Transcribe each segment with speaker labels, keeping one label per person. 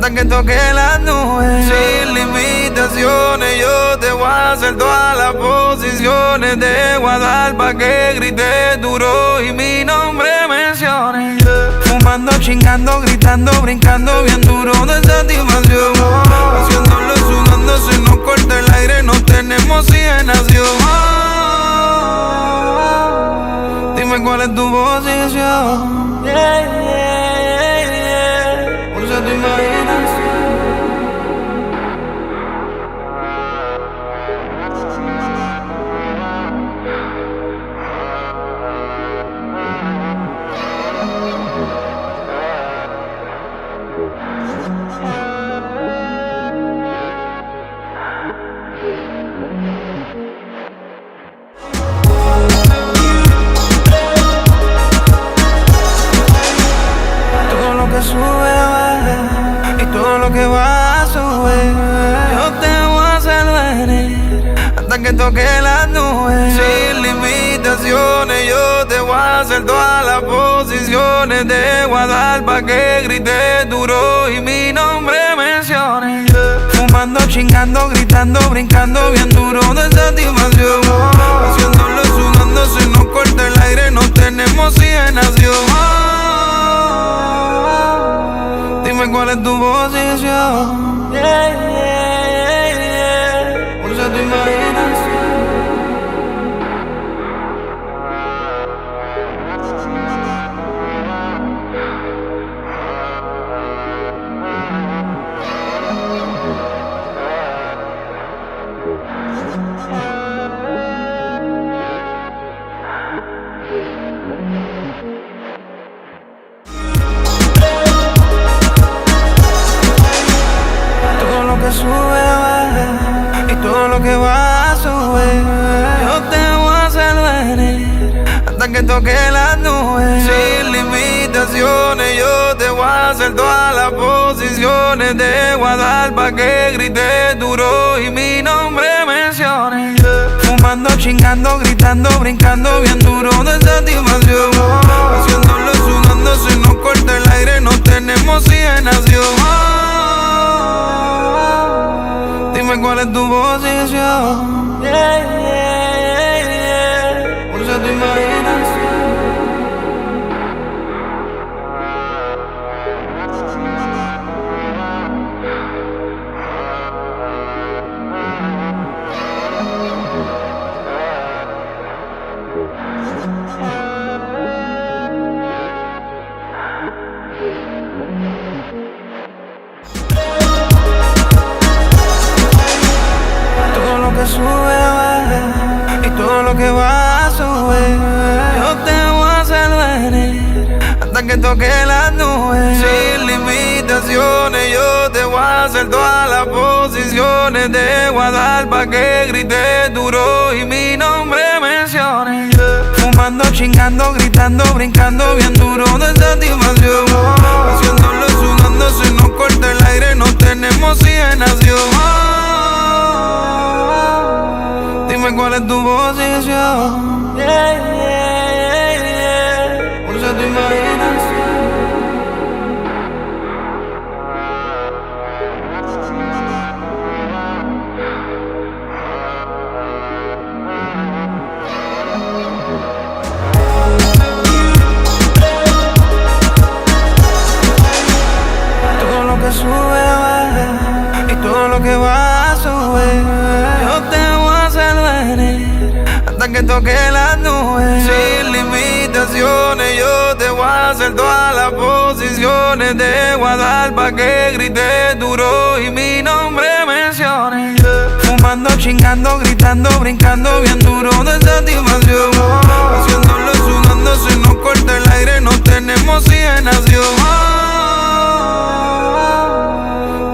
Speaker 1: hasta que toque las nubes. Sin limitaciones yo te voy a hacer todas las posiciones. Te voy a dar pa' que grites duro y mi nombre menciones. Fumando, chingando, gritando, brincando bien duro de satisfacción. Haciéndolo, sudando, se nos corta el aire, no tenemos oxigenación. Dime cuál es tu posición. Usa tu imaginación. Sube, baja, y todo lo que va a subir, yo te voy a hacer venir hasta que toque las nubes. Sin limitaciones yo te voy a hacer todas las posiciones. Te voy a dar pa' que grites duro y mi nombre menciones. Fumando, chingando, gritando, brincando bien duro de satisfacción. Haciéndolo, sudando, se nos corta el aire, no tenemos oxigenación. Dime cuál es tu posición. Usa tu imaginación. Sube, baja, y todo lo que va a subir, yo te voy a hacer venir hasta que toque las nubes. Sin limitaciones yo te voy a hacer todas las posiciones. Te voy a dar pa' que grites duro y mi nombre menciones. Fumando, chingando, gritando, brincando bien duro de satisfacción. Haciéndolo, sudando, se nos corta el aire, no tenemos oxigenación. Dime cuál es tu posición. Usa tu imaginación. Sube, baja, y todo lo que va a subir, yo te voy a hacer venir hasta que toque las nubes. Sin limitaciones yo te voy a hacer todas las posiciones. Te voy a dar pa' que grites duro y mi nombre menciones. Fumando, chingando, gritando, brincando bien duro de satisfacción. Haciéndolo, sudando, se nos corta el aire, no tenemos oxigenación. Dime cuál es tu posición. Usa tu imaginación. Todo lo que sube, baja, y todo lo que va a subir, yo te voy a hacer venir hasta que toque las nubes. Sin limitaciones yo te voy a hacer todas las posiciones. Te voy a dar pa' que grites duro y mi nombre menciones. Fumando, chingando, gritando, brincando bien duro de satisfacción. Haciéndolo, sudando, se nos corta el aire, no tenemos oxigenación.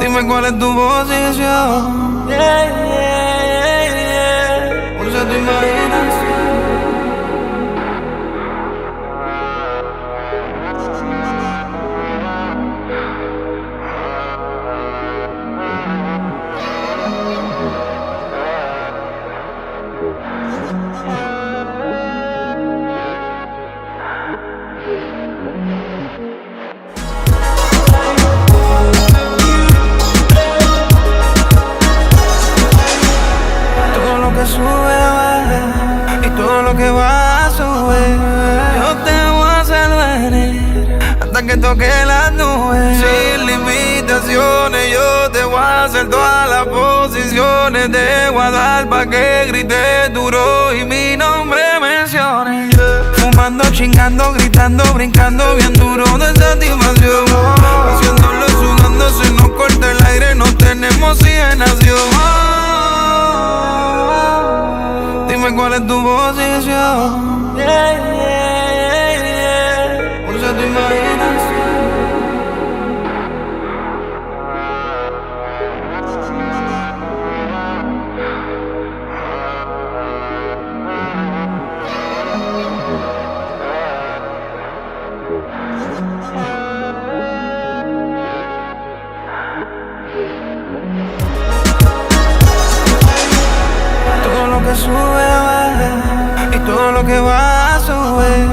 Speaker 1: Dime cuál es tu posición. Usa tu imaginación. toque las nubes. Sin limitaciones yo te voy a hacer todas las posiciones. Te voy a dar pa' que grites duro y mi nombre menciones. Fumando, chingando, gritando, brincando bien duro de satisfacción. Haciéndolo, sudando, se nos corta el aire, no tenemos oxigenación. Dime cuál es tu posición. Usa tu imaginación. Todo lo que sube baja y todo lo que va a subir.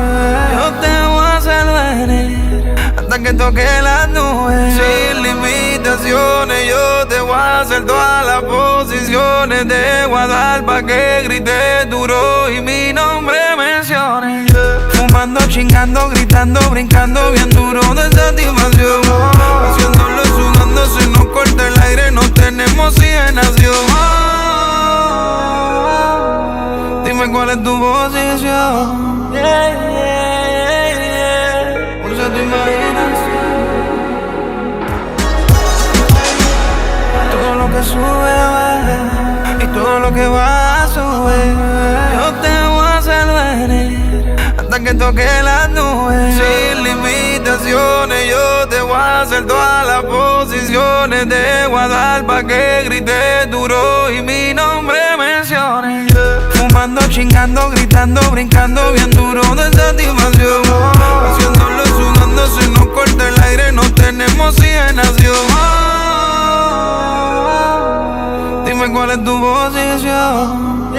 Speaker 1: Yo te voy a hacer venir hasta que toque las nubes. Sin limitaciones yo te voy a hacer todas las posiciones. Te voy a dar pa' que grites duro y mi nombre menciones. Fumando, chingando, gritando, brincando bien duro de satisfacción. Haciéndolo, sudando, se nos corta el aire, no tenemos oxigenación. Dime cuál es tu posición. Usa tu imaginación. Todo lo que sube baja y todo lo que va a subir. Yo te voy a hacer venir hasta que toque las nubes. Sin limitaciones yo te voy a hacer todas las posiciones. Te voy a dar pa' que grites duro y mi nombre menciones. Fumando, chingando, gritando, brincando bien duro de satisfacción. Haciéndolo, sudando, se nos corta el aire, no tenemos oxigenación. Dime cuál es tu posición.